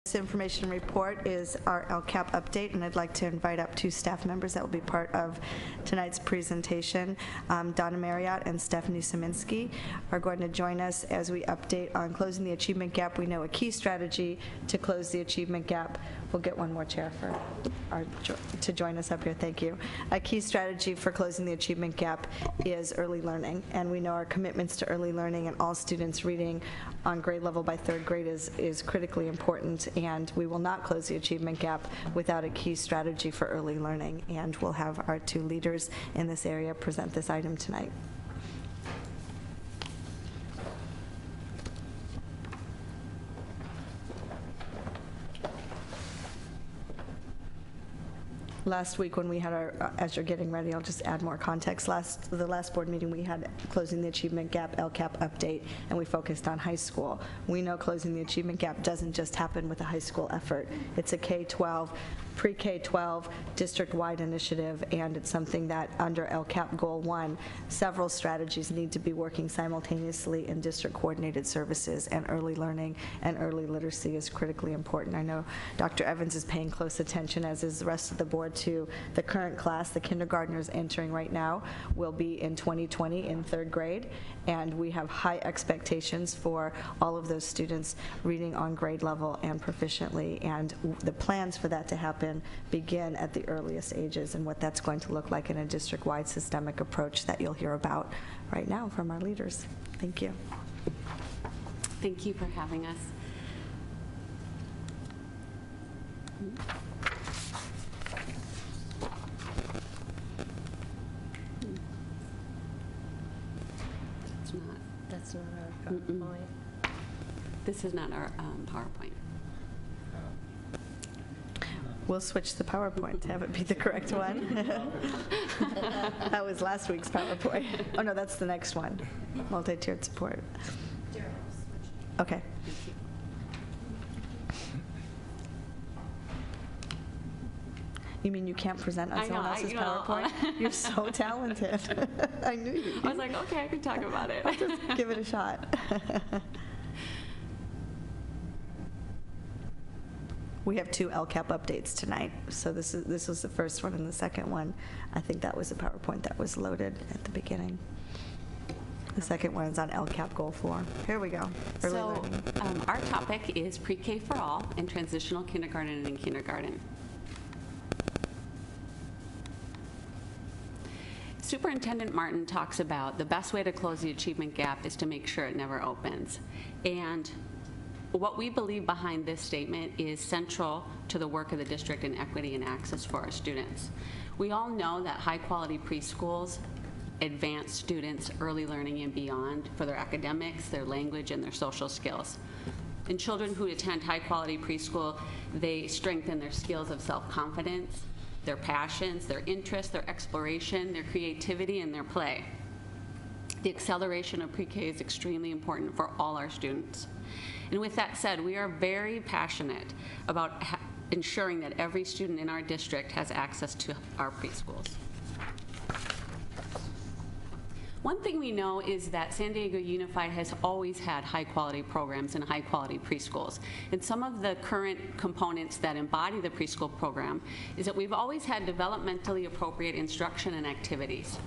This information report is our LCAP update, and I'd like to invite up two staff members that will be part of tonight's presentation. Donna Marriott and Stephanie Szyminski are going to join us as we update on closing the achievement gap. We know a key strategy to close the achievement gap. We'll get one more chair for to join us up here. Thank you. A key strategy for closing the achievement gap is early learning, and we know our commitments to early learning and all students reading on grade level by third grade is critically important, and we will not close the achievement gap without a key strategy for early learning, and we'll have our two leaders in this area present this item tonight. Last week when we had our, as you're getting ready, I'll just add more context. The last board meeting we had closing the achievement gap LCAP update, and we focused on high school. We know closing the achievement gap doesn't just happen with a high school effort. It's a K-12, pre-K-12 district-wide initiative, and it's something that under LCAP Goal 1, several strategies need to be working simultaneously in district coordinated services, and early learning and early literacy is critically important. I know Dr. Evans is paying close attention, as is the rest of the board, to the current class. The kindergartners entering right now will be in 2020 in third grade, and we have high expectations for all of those students reading on grade level and proficiently, and the plans for that to happen begin at the earliest ages, and what that's going to look like in a district-wide systemic approach that you'll hear about right now from our leaders. Thank you. Thank you for having us. That's not our PowerPoint. This is not our PowerPoint. We'll switch the PowerPoint to have it be the correct one. That was last week's PowerPoint. Oh no, that's the next one. Multi-tiered support. Okay. You mean you can't present on someone else's PowerPoint? You're so talented. I knew you. I was like, okay, I can talk about it. I'll just give it a shot. We have two LCAP updates tonight. So this was the first one, and the second one, I think that was a PowerPoint that was loaded at the beginning. The second one is on LCAP Goal 4. Here we go. Early learning. Our topic is pre-K for all and transitional kindergarten and kindergarten. Superintendent Martin talks about the best way to close the achievement gap is to make sure it never opens. And what we believe behind this statement is central to the work of the district in equity and access for our students. We all know that high quality preschools advance students' early learning and beyond for their academics, their language, and their social skills. And children who attend high quality preschool, they strengthen their skills of self-confidence, their passions, their interests, their exploration, their creativity, and their play. The acceleration of pre-K is extremely important for all our students. And with that said, we are very passionate about ensuring that every student in our district has access to our preschools. One thing we know is that San Diego Unified has always had high-quality programs and high-quality preschools. And some of the current components that embody the preschool program is that we've always had developmentally appropriate instruction and activities,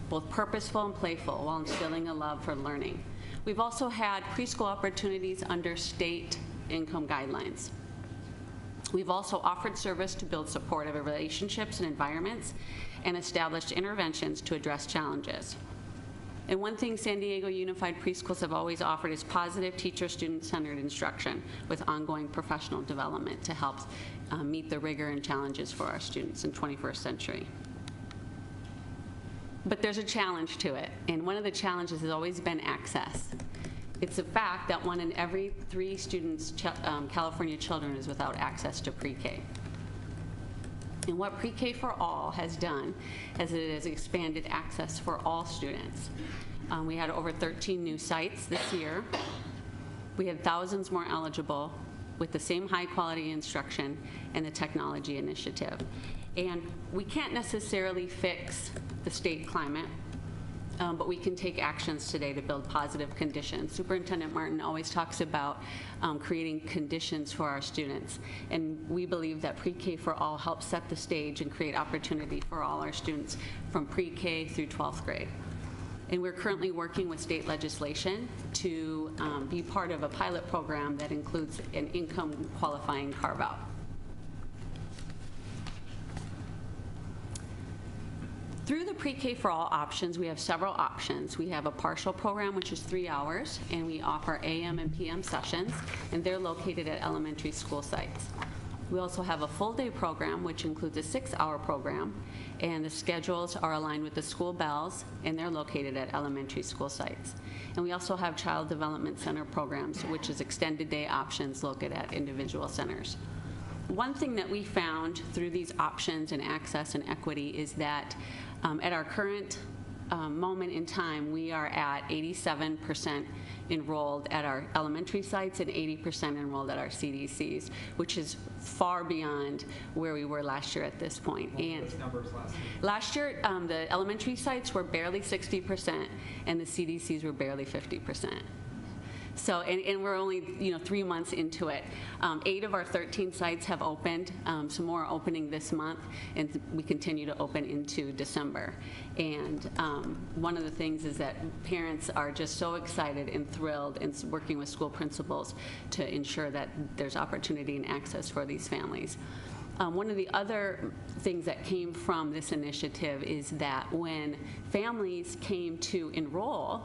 both purposeful and playful, while instilling a love for learning. We've also had preschool opportunities under state income guidelines. We've also offered service to build supportive relationships and environments and established interventions to address challenges. And one thing San Diego Unified Preschools have always offered is positive teacher-student-centered instruction with ongoing professional development to help meet the rigor and challenges for our students in 21st century. But there's a challenge to it, and one of the challenges has always been access. It's a fact that 1 in every 3 students, California children, is without access to pre-K. And what pre-K for all has done is it has expanded access for all students. We had over 13 new sites this year. We had thousands more eligible with the same high quality instruction and the technology initiative. And we can't necessarily fix the state climate, but we can take actions today to build positive conditions. Superintendent Martin always talks about creating conditions for our students, and we believe that Pre-K for All helps set the stage and create opportunity for all our students from pre-K through 12th grade. And we're currently working with state legislation to be part of a pilot program that includes an income qualifying carve-out. Through the Pre-K for All options, we have several options. We have a partial program, which is 3 hours, and we offer AM and PM sessions, and they're located at elementary school sites. We also have a full-day program, which includes a 6-hour program, and the schedules are aligned with the school bells, and they're located at elementary school sites. And we also have Child Development Center programs, which is extended day options located at individual centers. One thing that we found through these options and access and equity is that at our current moment in time, we are at 87% enrolled at our elementary sites and 80% enrolled at our CDCs, which is far beyond where we were last year at this point. What were those numbers last year? Last year, the elementary sites were barely 60%, and the CDCs were barely 50%. So, and we're only 3 months into it. 8 of our 13 sites have opened. Some more are opening this month, and we continue to open into December. And one of the things is that parents are just so excited and thrilled and working with school principals to ensure that there's opportunity and access for these families. One of the other things that came from this initiative is that when families came to enroll,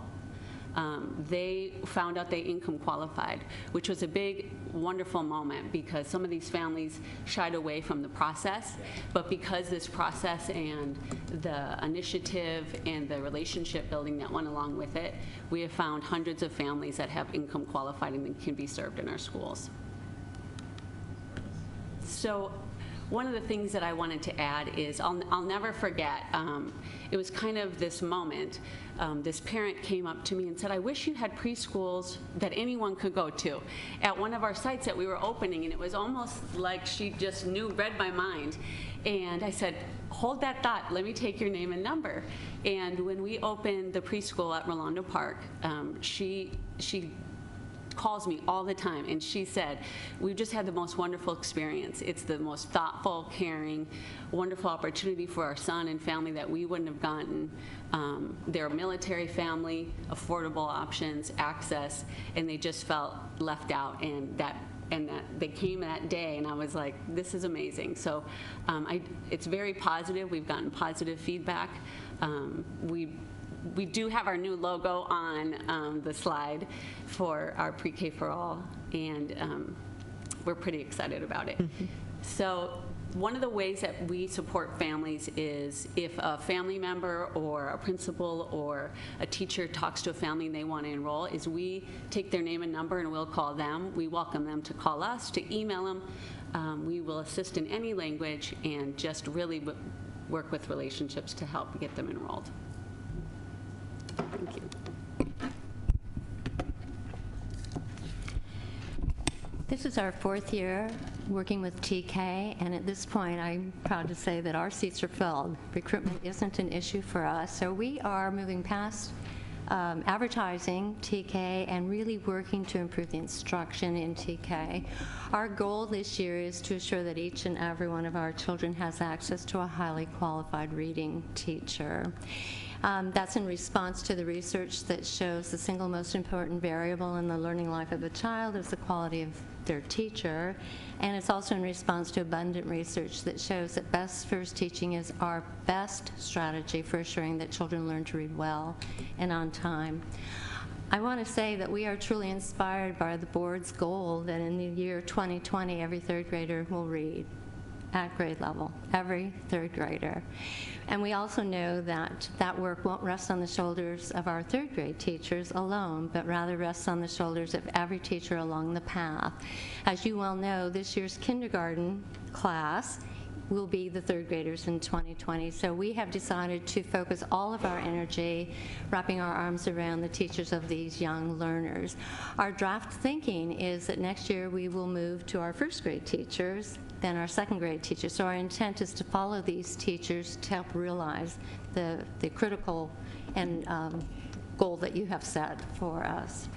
they found out they income qualified, which was a big, wonderful moment because some of these families shied away from the process. But because this process and the initiative and the relationship building that went along with it, we have found hundreds of families that have income qualified and can be served in our schools. So one of the things that I wanted to add is I'll never forget, it was kind of this moment. This parent came up to me and said, I wish you had preschools that anyone could go to at one of our sites that we were opening, and it was almost like she just read my mind. And I said, hold that thought, let me take your name and number. And when we opened the preschool at Rolando Park, she calls me all the time, and she said, we've just had the most wonderful experience. It's the most thoughtful, caring, wonderful opportunity for our son and family that we wouldn't have gotten. They're a military family, affordable options, access, and they just felt left out, and that they came that day, and I was like, this is amazing. So it's very positive. We've gotten positive feedback. We do have our new logo on the slide for our Pre-K for All, and we're pretty excited about it. Mm-hmm. So one of the ways that we support families is if a family member or a principal or a teacher talks to a family and they want to enroll, is we take their name and number and we'll call them. We welcome them to call us, to email them. We will assist in any language and just really work with relationships to help get them enrolled. Thank you. This is our 4th year working with TK, and at this point I'm proud to say that our seats are filled. Recruitment isn't an issue for us, so we are moving past advertising TK and really working to improve the instruction in TK. Our goal this year is to ensure that each and every one of our children has access to a highly qualified reading teacher. That's in response to the research that shows the single most important variable in the learning life of a child is the quality of their teacher. And it's also in response to abundant research that shows that best first teaching is our best strategy for assuring that children learn to read well and on time. I want to say that we are truly inspired by the board's goal that in the year 2020, every 3rd grader will read at grade level, every 3rd grader. And we also know that that work won't rest on the shoulders of our 3rd grade teachers alone, but rather rests on the shoulders of every teacher along the path. As you well know, this year's kindergarten class will be the third graders in 2020. So we have decided to focus all of our energy wrapping our arms around the teachers of these young learners. Our draft thinking is that next year we will move to our first grade teachers, then our second grade teachers. So our intent is to follow these teachers to help realize the critical and goal that you have set for us.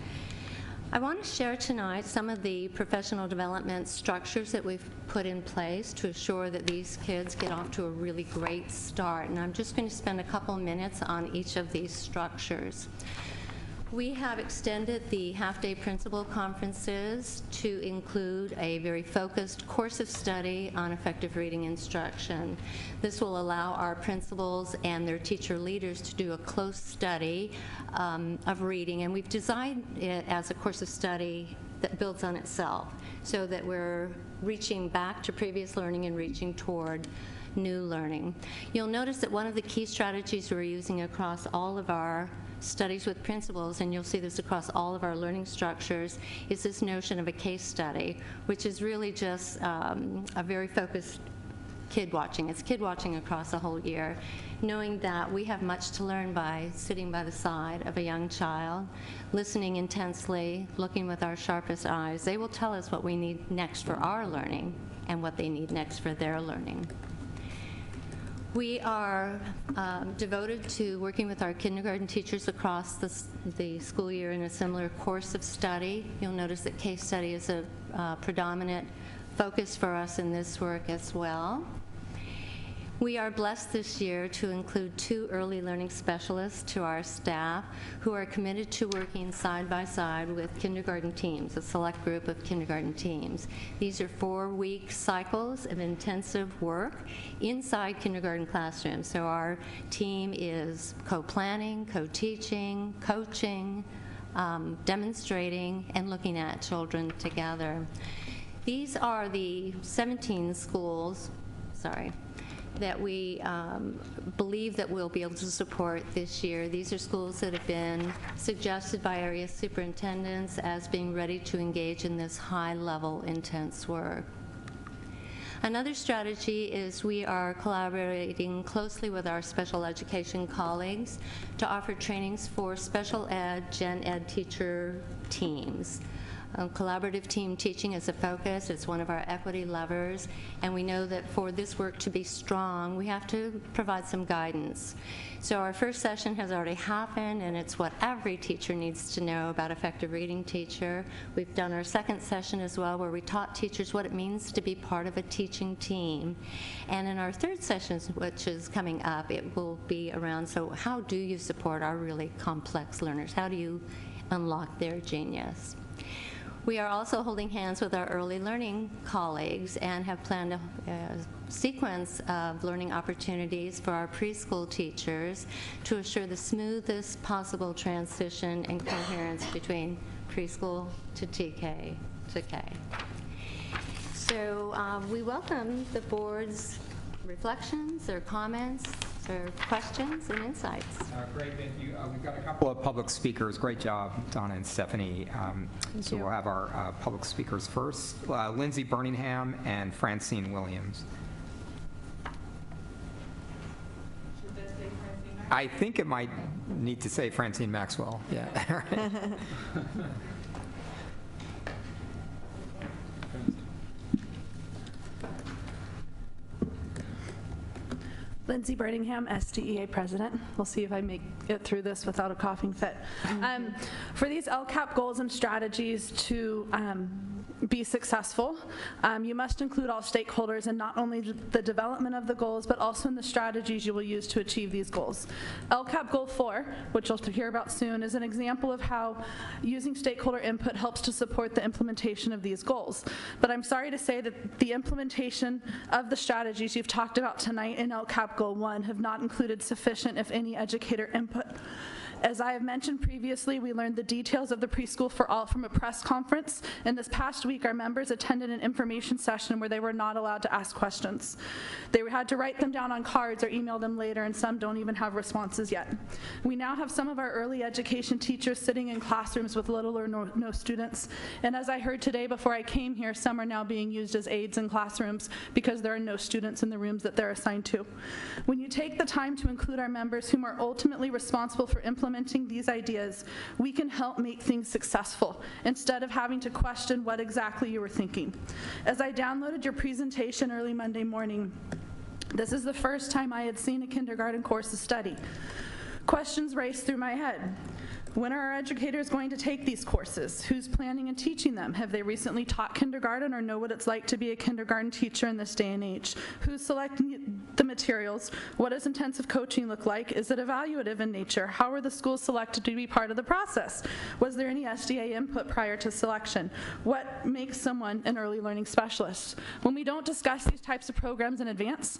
I want to share tonight some of the professional development structures that we've put in place to assure that these kids get off to a really great start. And I'm just going to spend a couple minutes on each of these structures. We have extended the half-day principal conferences to include a very focused course of study on effective reading instruction. This will allow our principals and their teacher leaders to do a close study of reading, and we've designed it as a course of study that builds on itself so that we're reaching back to previous learning and reaching toward new learning. You'll notice that one of the key strategies we're using across all of our studies with principals, and you'll see this across all of our learning structures, is this notion of a case study, which is really just a very focused kid watching. It's kid watching across the whole year, knowing that we have much to learn by sitting by the side of a young child, listening intensely, looking with our sharpest eyes. They will tell us what we need next for our learning and what they need next for their learning. We are devoted to working with our kindergarten teachers across the school year in a similar course of study. You'll notice that case study is a predominant focus for us in this work as well. We are blessed this year to include 2 early learning specialists to our staff who are committed to working side by side with kindergarten teams, a select group of kindergarten teams. These are 4-week cycles of intensive work inside kindergarten classrooms. So our team is co-planning, co-teaching, coaching, demonstrating, and looking at children together. These are the 17 schools, that we believe that we'll be able to support this year. These are schools that have been suggested by area superintendents as being ready to engage in this high-level, intense work. Another strategy is we are collaborating closely with our special education colleagues to offer trainings for special ed, gen ed teacher teams. Collaborative team teaching is a focus. It's one of our equity levers, and we know that for this work to be strong, we have to provide some guidance. So our first session has already happened, and it's what every teacher needs to know about effective reading teacher. We've done our second session as well, where we taught teachers what it means to be part of a teaching team. And in our third session, which is coming up, it will be around, so how do you support our really complex learners? How do you unlock their genius? We are also holding hands with our early learning colleagues and have planned a sequence of learning opportunities for our preschool teachers to assure the smoothest possible transition and coherence between preschool to TK to K. So we welcome the board's reflections or comments or questions and insights. Great, thank you. We've got a couple of public speakers. Great job, Donna and Stephanie. So we'll have our public speakers first. Lindsay Birmingham and Francine Williams. Should that say Francine Maxwell? I think it might need to say Francine Maxwell. Yeah. Lindsay Birmingham, SDEA president. We'll see if I make it through this without a coughing fit. For these LCAP goals and strategies to be successful, you must include all stakeholders in not only the development of the goals, but also in the strategies you will use to achieve these goals. LCAP Goal 4, which you'll hear about soon, is an example of how using stakeholder input helps to support the implementation of these goals. But I'm sorry to say that the implementation of the strategies you've talked about tonight in LCAP Goal 1 have not included sufficient, if any, educator input. As I have mentioned previously, we learned the details of the Preschool for All from a press conference, and this past week our members attended an information session where they were not allowed to ask questions. They had to write them down on cards or email them later, and some don't even have responses yet. We now have some of our early education teachers sitting in classrooms with little or no students, and as I heard today before I came here, some are now being used as aides in classrooms because there are no students in the rooms that they're assigned to. When you take the time to include our members whom are ultimately responsible for implementing these ideas, we can help make things successful instead of having to question what exactly you were thinking. As I downloaded your presentation early Monday morning, this is the first time I had seen a kindergarten course of study. Questions raced through my head. When are our educators going to take these courses? Who's planning and teaching them? Have they recently taught kindergarten or know what it's like to be a kindergarten teacher in this day and age? Who's selecting the materials? What does intensive coaching look like? Is it evaluative in nature? How are the schools selected to be part of the process? Was there any SDA input prior to selection? What makes someone an early learning specialist? When we don't discuss these types of programs in advance,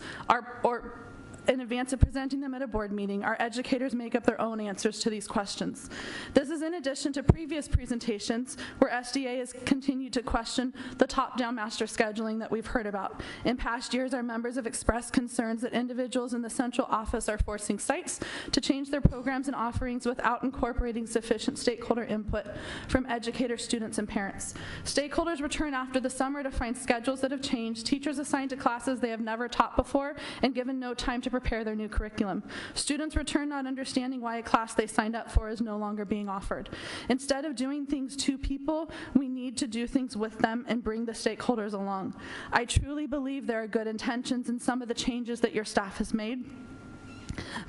in advance of presenting them at a board meeting, our educators make up their own answers to these questions. This is in addition to previous presentations where SDA has continued to question the top-down master scheduling that we've heard about. In past years, our members have expressed concerns that individuals in the central office are forcing sites to change their programs and offerings without incorporating sufficient stakeholder input from educators, students, and parents. Stakeholders return after the summer to find schedules that have changed, teachers assigned to classes they have never taught before, and given no time to prepare their new curriculum. Students return not understanding why a class they signed up for is no longer being offered. Instead of doing things to people, we need to do things with them and bring the stakeholders along. I truly believe there are good intentions in some of the changes that your staff has made,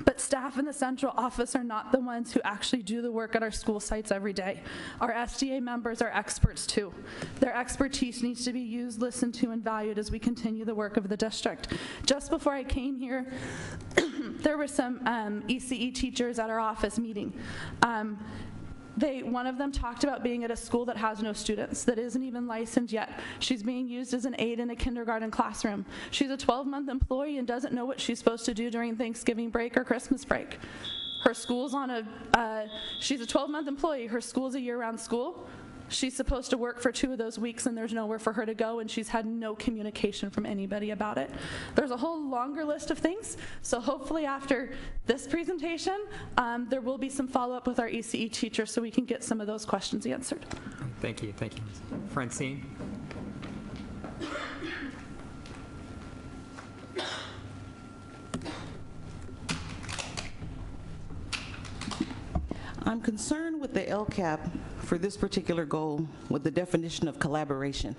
but staff in the central office are not the ones who actually do the work at our school sites every day. Our SDA members are experts too. Their expertise needs to be used, listened to, and valued as we continue the work of the district. Just before I came here, there were some ECE teachers at our office meeting. One of them talked about being at a school that has no students, that isn't even licensed yet. She's being used as an aide in a kindergarten classroom. She's a 12-month employee and doesn't know what she's supposed to do during Thanksgiving break or Christmas break. Her school's she's a 12-month employee. Her school's a year-round school. She's supposed to work for 2 of those weeks and there's nowhere for her to go, and she's had no communication from anybody about it. There's a whole longer list of things, so hopefully after this presentation, there will be some follow-up with our ECE teachers so we can get some of those questions answered. Thank you. Francine? I'm concerned with the LCAP for this particular goal with the definition of collaboration.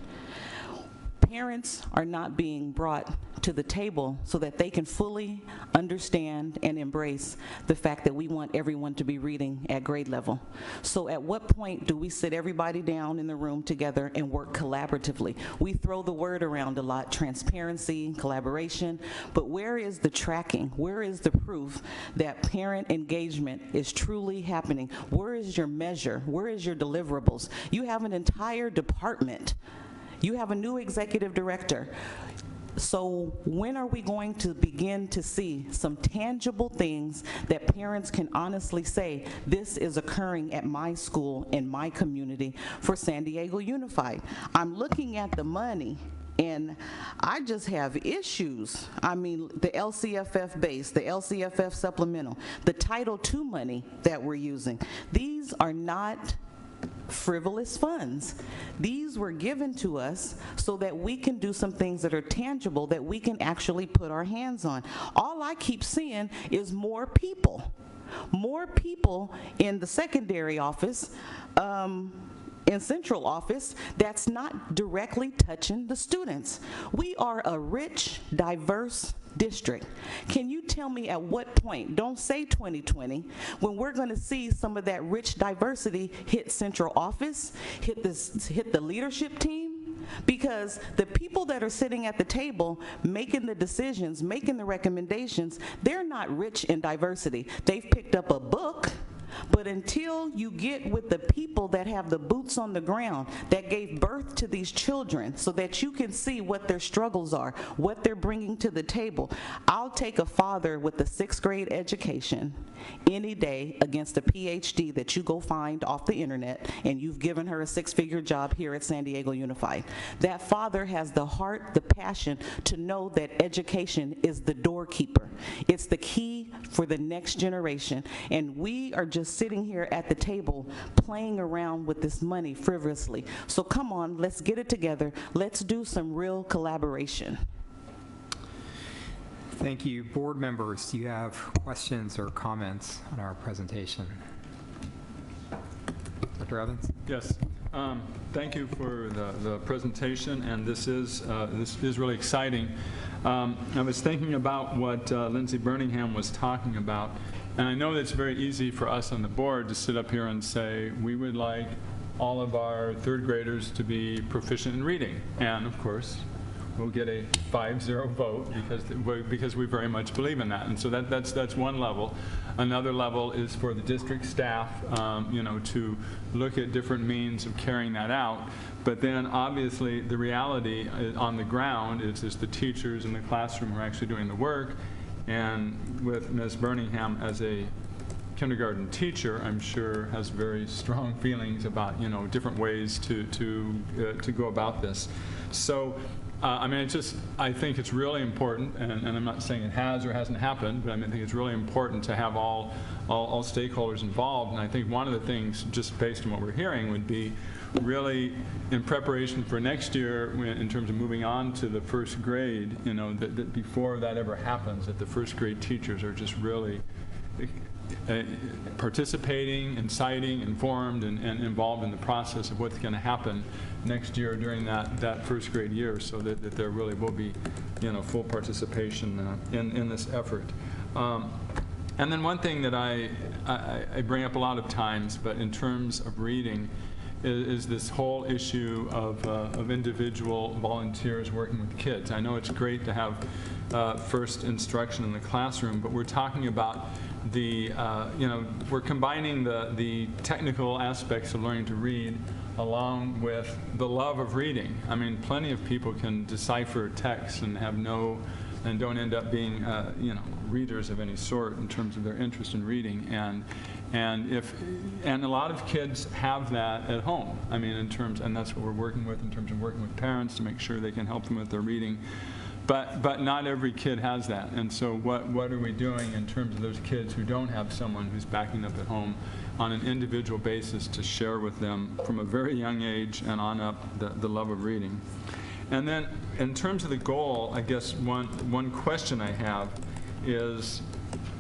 Parents are not being brought to the table so that they can fully understand and embrace the fact that we want everyone to be reading at grade level. So at what point do we sit everybody down in the room together and work collaboratively? We throw the word around a lot, transparency, collaboration, but where is the tracking? Where is the proof that parent engagement is truly happening? Where is your measure? Where is your deliverables? You have an entire department. You have a new executive director. So when are we going to begin to see some tangible things that parents can honestly say, this is occurring at my school, in my community, for San Diego Unified? I'm looking at the money, and I just have issues. I mean, the LCFF base, the LCFF supplemental, the Title II money that we're using. These are not frivolous funds. These were given to us so that we can do some things that are tangible, that we can actually put our hands on. All I keep seeing is more people in the secondary office, in central office, that's not directly touching the students. We are a rich, diverse district. Can you tell me at what point, don't say 2020, when we're going to see some of that rich diversity hit central office, hit the leadership team? Because the people that are sitting at the table making the decisions, making the recommendations, they're not rich in diversity. They've picked up a book, But until you get with the people that have the boots on the ground, that gave birth to these children, so that you can see what their struggles are, what they're bringing to the table. I'll take a father with a 6th grade education any day against a PhD that you go find off the internet, and you've given her a 6-figure job here at San Diego Unified. That father has the heart, the passion to know that education is the doorkeeper. It's the key for the next generation, and we are just sitting here at the table playing around with this money frivolously. So come on, let's get it together. Let's do some real collaboration. Thank you. Board members, do you have questions or comments on our presentation? Dr. Evans? Yes. Thank you for the presentation, and this is really exciting. I was thinking about what Lindsay Birmingham was talking about, and I know that it's very easy for us on the board to sit up here and say we would like all of our 3rd graders to be proficient in reading, and of course we'll get a 5-0 vote because we very much believe in that. And so that's one level. Another level is for the district staff, to look at different means of carrying that out. But then obviously the reality on the ground is the teachers in the classroom who are actually doing the work. And with Ms. Birmingham as a kindergarten teacher, I'm sure has very strong feelings about different ways to go about this. So. I mean, I think it's really important, and I'm not saying it has or hasn't happened, but I think it's really important to have all stakeholders involved. And I think one of the things, just based on what we're hearing, would be really in preparation for next year, in terms of moving on to the 1st grade, that before that ever happens, that the 1st grade teachers are just really participating, inciting, informed, and involved in the process of what's going to happen next year during that 1st grade year, so that there really will be full participation in this effort. And then one thing that I bring up a lot of times, but in terms of reading, is this whole issue of individual volunteers working with kids. I know it's great to have first instruction in the classroom, but we're talking about we're combining the technical aspects of learning to read along with the love of reading. I mean, plenty of people can decipher text and don't end up being readers of any sort in terms of their interest in reading, and a lot of kids have that at home. I mean, and that's what we're working with in terms of working with parents to make sure they can help them with their reading. But not every kid has that, and so what are we doing in terms of those kids who don't have someone who's backing up at home on an individual basis to share with them from a very young age and on up the love of reading? And then in terms of the goal, I guess one question I have is,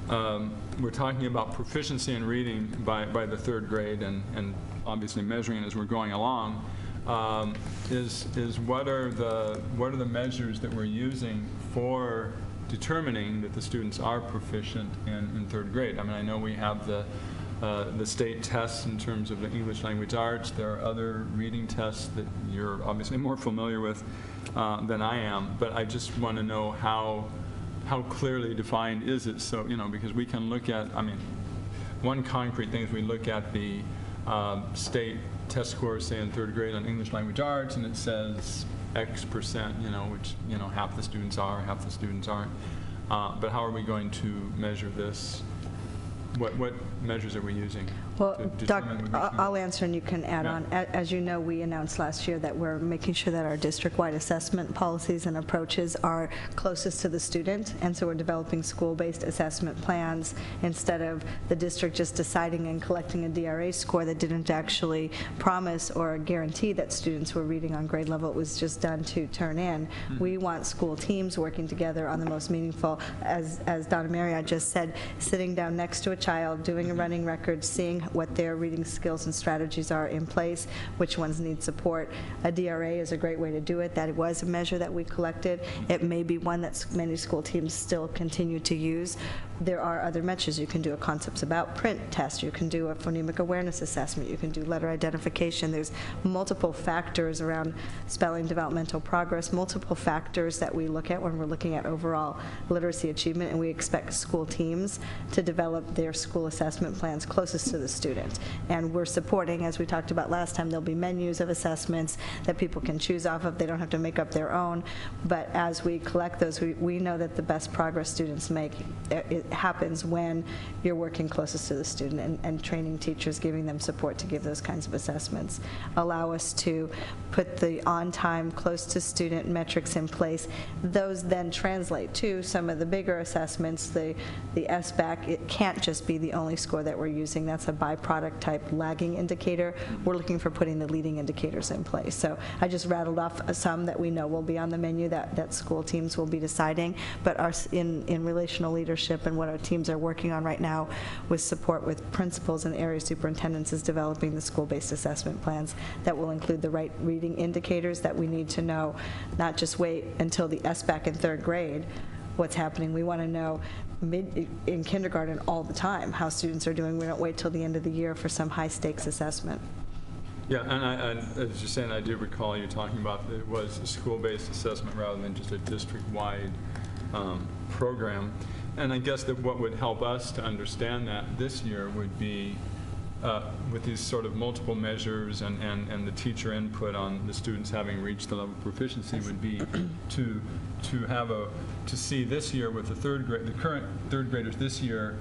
we're talking about proficiency in reading by the 3rd grade, and obviously measuring it as we're going along. Is what are the measures that we're using for determining that the students are proficient in 3rd grade? I mean, I know we have the state tests in terms of the English language arts. There are other reading tests that you're obviously more familiar with than I am, but I just want to know how clearly defined is it? So, because we can look at, I mean, one concrete thing is we look at the state test scores, say in 3rd grade on English language arts, and it says X percent, which half the students are, half the students aren't. But how are we going to measure this? What measures are we using? Well, Doc, I'll answer and you can add on. As you know, we announced last year that we're making sure that our district-wide assessment policies and approaches are closest to the student, and so we're developing school-based assessment plans instead of the district just deciding and collecting a DRA score that didn't actually promise or guarantee that students were reading on grade level. It was just done to turn in. We want school teams working together on the most meaningful, as Donna Marriott just said, sitting down next to a child, doing a running record, seeing what their reading skills and strategies are in place, which ones need support. A DRA is a great way to do it. That was a measure that we collected. It may be one that many school teams still continue to use. there are other measures. You can do a concepts about print test. You can do a phonemic awareness assessment. You can do letter identification. There's multiple factors around spelling developmental progress, multiple factors that we look at when we're looking at overall literacy achievement, and we expect school teams to develop their school assessment plans closest to the student. And we're supporting, as we talked about last time, there'll be menus of assessments that people can choose off of. They don't have to make up their own. But as we collect those, we know that the best progress students make, it happens when you're working closest to the student, and training teachers, giving them support to give those kinds of assessments, allow us to put the on-time, close-to-student metrics in place. Those then translate to some of the bigger assessments, the SBAC. It can't just be the only score that we're using. That's a byproduct type lagging indicator. We're looking for putting the leading indicators in place. So I just rattled off some that we know will be on the menu that school teams will be deciding, but in relational leadership and what our teams are working on right now with support with principals and area superintendents is developing the school-based assessment plans that will include the right reading indicators that we need to know, not just wait until the SBAC in third grade what's happening. We want to know in kindergarten all the time how students are doing. We don't wait till the end of the year for some high-stakes assessment. Yeah, and as you're saying, I do recall you talking about it was a school-based assessment rather than just a district-wide program. And I guess that what would help us to understand that this year would be with these sort of multiple measures and the teacher input on the students having reached the level of proficiency would be to see this year with the current third graders this year,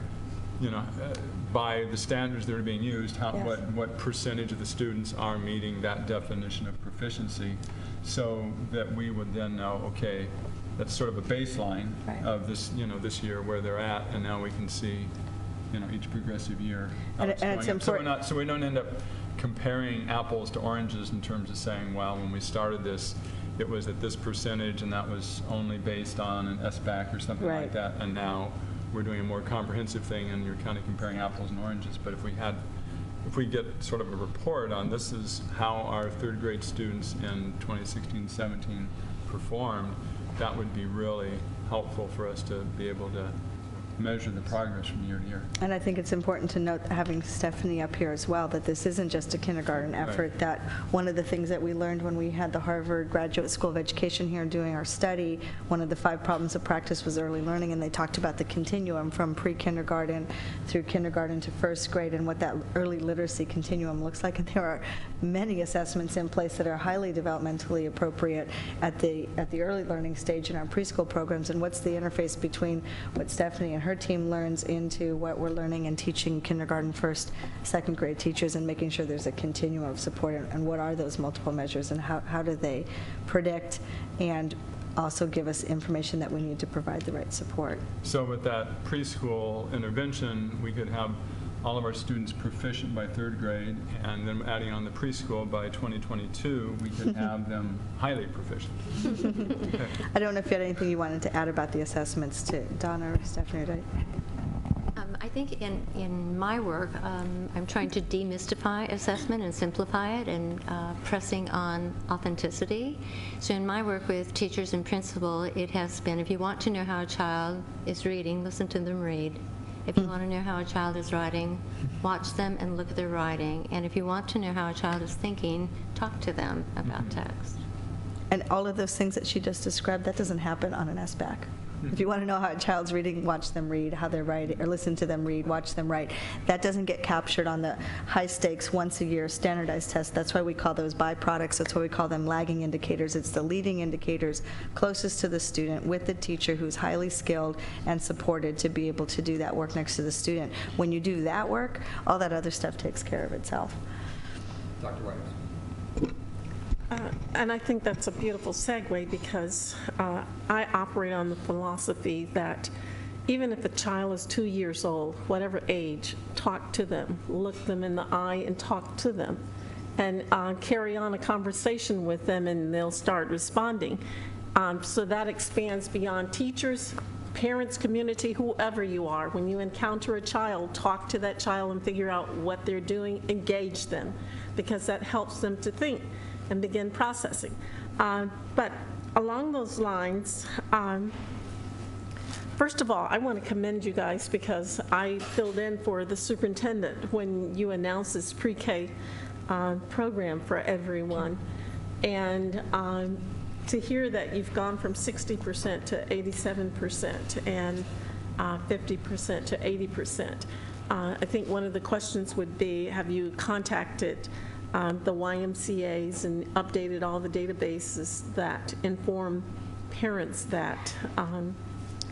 by the standards that are being used, what percentage of the students are meeting that definition of proficiency, so that we would then know, okay, that's sort of a baseline of this, this year where they're at, and now we can see, each progressive year how it's going up. So we don't end up comparing apples to oranges in terms of saying, well, when we started this, it was at this percentage, and that was only based on an SBAC or something like that, and now we're doing a more comprehensive thing, and you're kind of comparing apples and oranges. But if we get sort of a report on this is how our third grade students in 2016-17 performed, that would be really helpful for us to be able to measure the progress from year to year. And I think it's important to note, having Stephanie up here as well, that this isn't just a kindergarten effort. That one of the things that we learned when we had the Harvard Graduate School of Education here doing our study, one of the 5 problems of practice was early learning, and they talked about the continuum from pre-kindergarten through kindergarten to first grade and what that early literacy continuum looks like. And there are many assessments in place that are highly developmentally appropriate at the early learning stage in our preschool programs, and what's the interface between what Stephanie and her team learns into what we're learning and teaching kindergarten, first, second grade teachers, and making sure there's a continuum of support, and what are those multiple measures, and how do they predict and also give us information that we need to provide the right support. So with that preschool intervention, we could have all of our students proficient by third grade, and then adding on the preschool by 2022, we could have them highly proficient. Okay. I don't know if you had anything you wanted to add about the assessments to Donna or Stephanie. I think in my work, I'm trying to demystify assessment and simplify it, and pressing on authenticity. So in my work with teachers and principal, it has been, if you want to know how a child is reading, listen to them read. If you want to know how a child is writing, watch them and look at their writing. And if you want to know how a child is thinking, talk to them about text. And all of those things that she just described, that doesn't happen on an SBAC. If you want to know how a child's reading, watch them read, how they're writing, or listen to them read, watch them write. That doesn't get captured on the high-stakes, once-a-year standardized test. That's why we call those byproducts. That's why we call them lagging indicators. It's the leading indicators closest to the student with the teacher who's highly skilled and supported to be able to do that work next to the student. When you do that work, all that other stuff takes care of itself. Dr. White. And I think that's a beautiful segue, because I operate on the philosophy that even if a child is 2 years old, whatever age, talk to them, look them in the eye and talk to them, and carry on a conversation with them, and they'll start responding. So that expands beyond teachers, parents, community, whoever you are. When you encounter a child, talk to that child and figure out what they're doing, engage them, because that helps them to think and begin processing. But along those lines, First of all, I want to commend you guys because I filled in for the superintendent when you announced this pre-K program for everyone. And to hear that you've gone from 60% to 87% and 50% to 80%. I think one of the questions would be, have you contacted the YMCAs and updated all the databases that inform parents that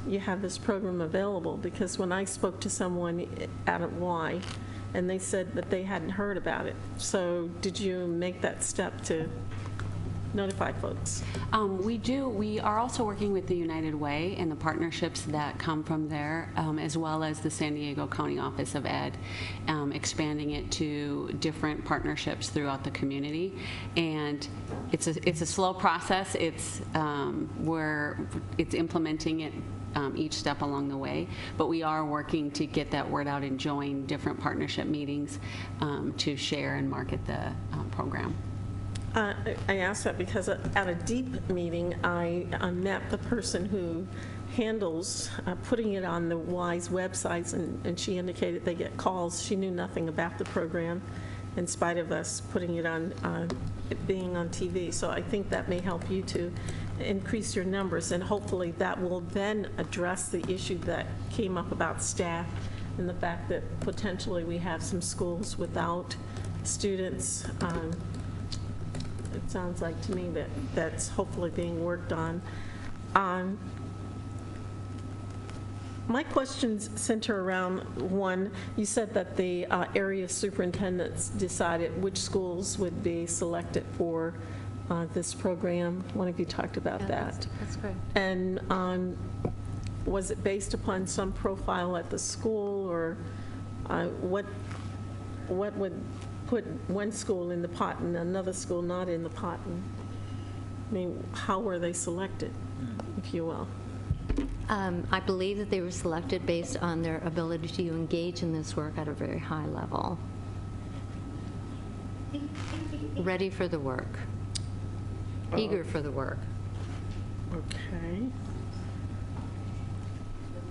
you have this program available? Because when I spoke to someone at Y, and they said that they hadn't heard about it. So did you make that step to notify folks? We do. We are also working with the United Way and the partnerships that come from there, as well as the San Diego County Office of Ed, expanding it to different partnerships throughout the community. And it's a slow process. It's implementing it each step along the way, but we are working to get that word out and join different partnership meetings to share and market the program. I asked that because at a DEEP meeting, I met the person who handles putting it on the WISE websites, and she indicated they get calls. She knew nothing about the program in spite of us putting it on, it being on TV. So I think that may help you to increase your numbers, and hopefully that will then address the issue that came up about staff and the fact that potentially we have some schools without students. It sounds like to me that that's hopefully being worked on. My questions center around one, you said that the area superintendents decided which schools would be selected for this program. One of you talked about that. That's great. And was it based upon some profile at the school, or what would put one school in the pot and another school not in the pot? And, I mean, how were they selected, if you will? I believe that they were selected based on their ability to engage in this work at a very high level. Ready for the work. Eager for the work. Okay.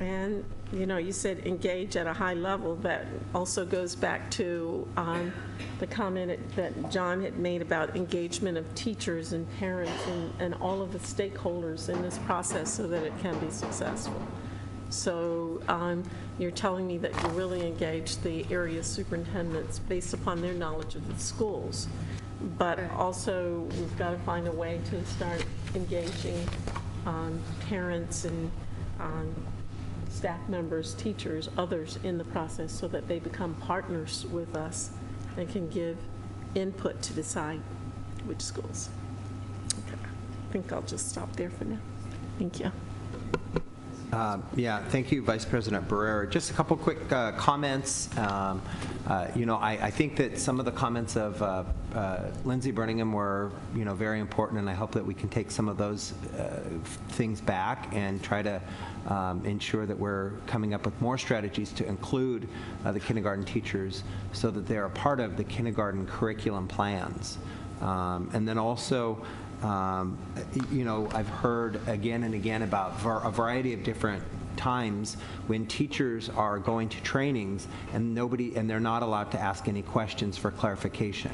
And, you know, you said engage at a high level. That also goes back to the comment that John had made about engagement of teachers and parents and all of the stakeholders in this process so that it can be successful. So you're telling me that you really engage the area superintendents based upon their knowledge of the schools. But also, we've got to find a way to start engaging parents and staff members, teachers, others in the process so that they become partners with us and can give input to decide which schools. Okay. I think I'll just stop there for now. Thank you. Yeah, thank you, Vice President Barrera. Just a couple quick comments. You know, I think that some of the comments of Lindsay Birmingham were, you know, very important, and I hope that we can take some of those things back and try to ensure that we're coming up with more strategies to include the kindergarten teachers so that they're a part of the kindergarten curriculum plans. And then also, you know, I've heard again and again about a variety of different times when teachers are going to trainings and they're not allowed to ask any questions for clarification.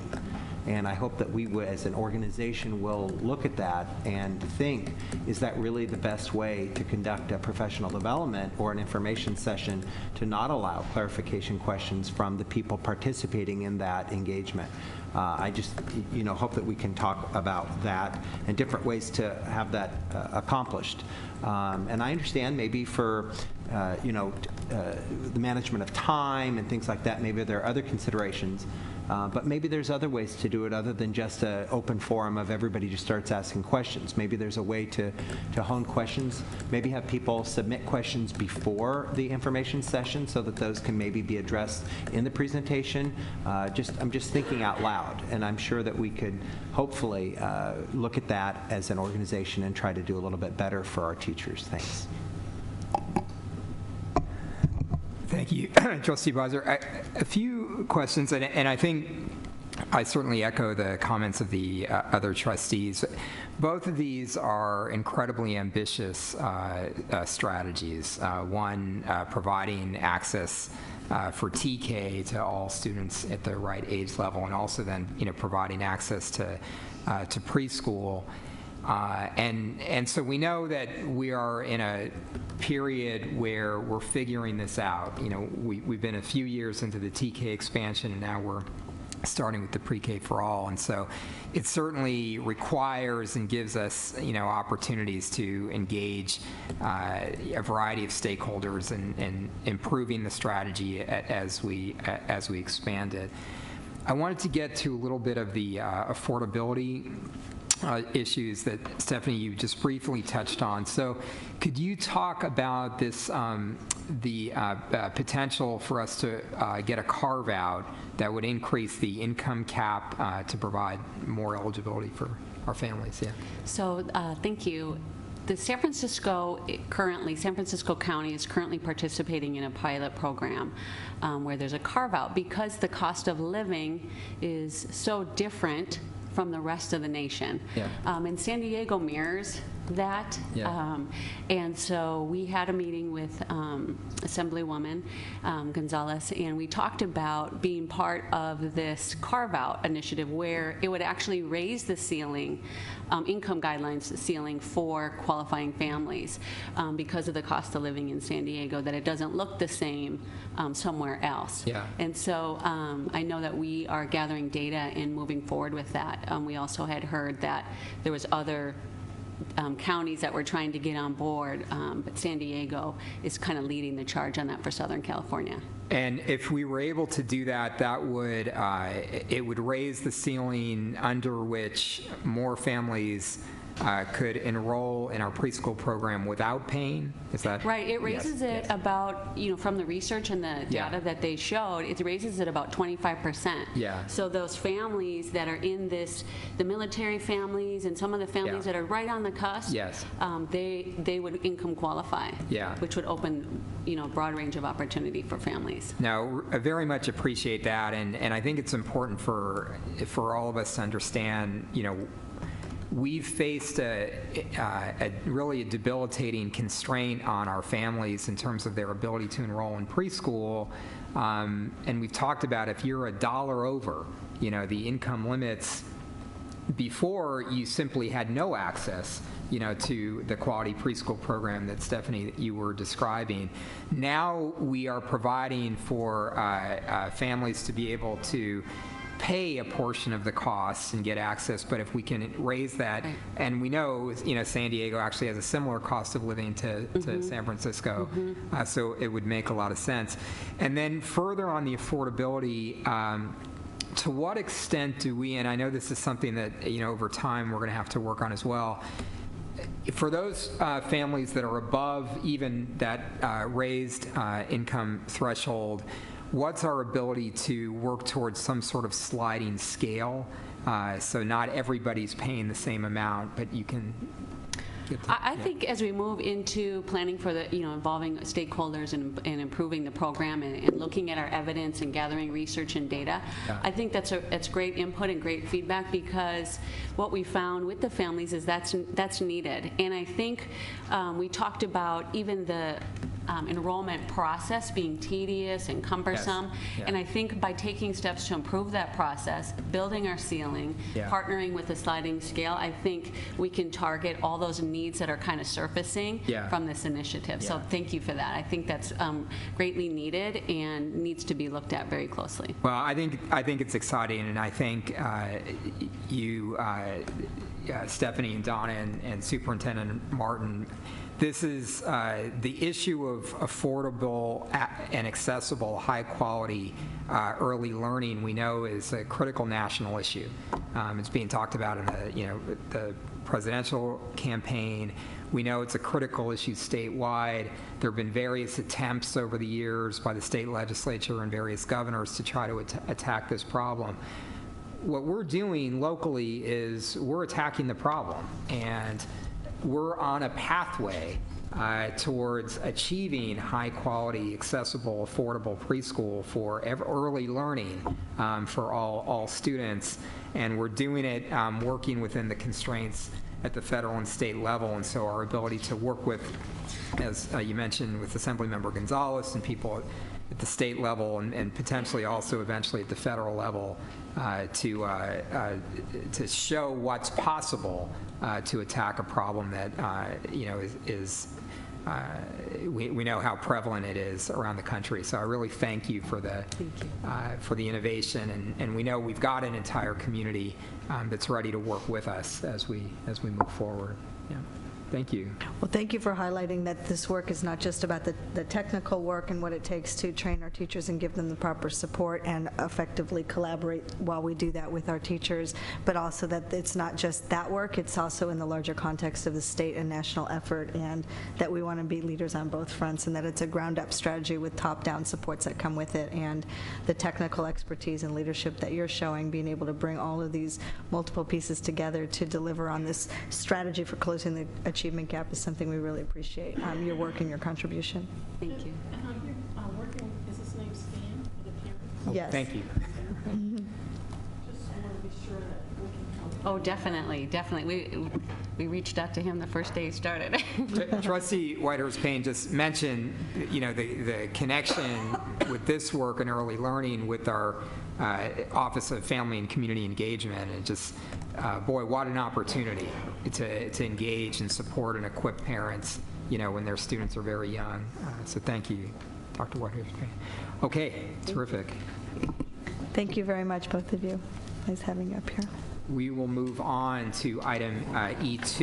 And I hope that we, as an organization, will look at that and think, is that really the best way to conduct a professional development or an information session, to not allow clarification questions from the people participating in that engagement? I just, you know, hope that we can talk about that and different ways to have that accomplished. And I understand maybe for, you know, the management of time and things like that, maybe there are other considerations. But maybe there's other ways to do it other than just an open forum of everybody just starts asking questions. Maybe there's a way to hone questions. Maybe have people submit questions before the information session so that those can maybe be addressed in the presentation. I'm just thinking out loud, and I'm sure that we could hopefully look at that as an organization and try to do a little bit better for our teachers. Thanks. Thank you, Trustee Bowser. A few questions, and I think I certainly echo the comments of the other trustees. Both of these are incredibly ambitious strategies. One, providing access for TK to all students at the right age level, and also then, providing access to preschool. And so we know that we are in a period where we're figuring this out. We've been a few years into the TK expansion, and now we're starting with the pre-K for all. And so it certainly requires and gives us, opportunities to engage a variety of stakeholders in improving the strategy as we expand it. I wanted to get to a little bit of the affordability issues that, Stephanie, you just briefly touched on. So could you talk about this, the potential for us to get a carve-out that would increase the income cap to provide more eligibility for our families? Yeah. So thank you. The San Francisco County is currently participating in a pilot program where there's a carve-out because the cost of living is so different from the rest of the nation. Yeah. And San Diego mirrors that. Yeah. And so we had a meeting with Assemblywoman Gonzalez, and we talked about being part of this carve-out initiative where it would actually raise the ceiling, income guidelines ceiling for qualifying families because of the cost of living in San Diego, that it doesn't look the same somewhere else. Yeah. And so I know that we are gathering data and moving forward with that. We also had heard that there was other counties that were trying to get on board, but San Diego is kind of leading the charge on that for Southern California. And if we were able to do that, that would it would raise the ceiling under which more families could enroll in our preschool program without paying? Is that right? It raises it about, from the research and the data that they showed, it raises it about 25%. Yeah. So those families that are in this, the military families and some of the families that are right on the cusp, yes, they would income qualify. Yeah. Which would open, a broad range of opportunity for families. No, I very much appreciate that, and I think it's important for all of us to understand, we've faced a really debilitating constraint on our families in terms of their ability to enroll in preschool. And we've talked about if you're $1 over, the income limits, before you simply had no access, to the quality preschool program that Stephanie, that you were describing. Now we are providing for families to be able to pay a portion of the costs and get access, but if we can raise that, and we know, San Diego actually has a similar cost of living to San Francisco, so it would make a lot of sense. And then further on the affordability, to what extent do we, and I know this is something that, over time we're going to have to work on as well, for those families that are above even that raised income threshold, what's our ability to work towards some sort of sliding scale? So not everybody's paying the same amount, but you can get to, I think as we move into planning for the, involving stakeholders and improving the program and looking at our evidence and gathering research and data, I think that's great input and great feedback, because what we found with the families is that's needed. And I think we talked about even the enrollment process being tedious and cumbersome. Yes. Yeah. And I think by taking steps to improve that process, building our ceiling, partnering with a sliding scale, I think we can target all those needs that are kind of surfacing from this initiative. So thank you for that. I think that's greatly needed and needs to be looked at very closely. Well, I think it's exciting, and I think you, Stephanie and Donna and Superintendent Martin, this is the issue of affordable and accessible, high-quality early learning. We know is a critical national issue. It's being talked about in the presidential campaign. We know it's a critical issue statewide. There have been various attempts over the years by the state legislature and various governors to try to attack this problem. What we're doing locally is we're attacking the problem, and we're on a pathway towards achieving high-quality, accessible, affordable preschool for early learning for all students, and we're doing it working within the constraints at the federal and state level, and so our ability to work with, as you mentioned, with Assemblymember Gonzalez and people at the state level and potentially also eventually at the federal level to show what's possible to attack a problem that we know how prevalent it is around the country. So I really thank you for the innovation, and we know we've got an entire community that's ready to work with us as we move forward. Yeah. Thank you. Well, thank you for highlighting that this work is not just about the technical work and what it takes to train our teachers and give them the proper support and effectively collaborate while we do that with our teachers, but also that it's not just that work, it's also in the larger context of the state and national effort, and that we want to be leaders on both fronts, and that it's a ground-up strategy with top-down supports that come with it, and the technical expertise and leadership that you're showing, being able to bring all of these multiple pieces together to deliver on this strategy for closing the achievement gap is something we really appreciate, your work and your contribution. Thank you. And you're working with, is his name Stan, for the parents? Oh, Yes. thank you. Just want to be sure that we can help. Oh, definitely, definitely. We reached out to him the first day he started. Trustee Whitehurst-Payne just mentioned, the connection with this work in early learning with our Office of Family and Community Engagement, and just, boy, what an opportunity to engage and support and equip parents, when their students are very young. So thank you, Dr. Whitehurst-Payne. Okay, terrific. Thank you very much, both of you. Nice having you up here. We will move on to item E2.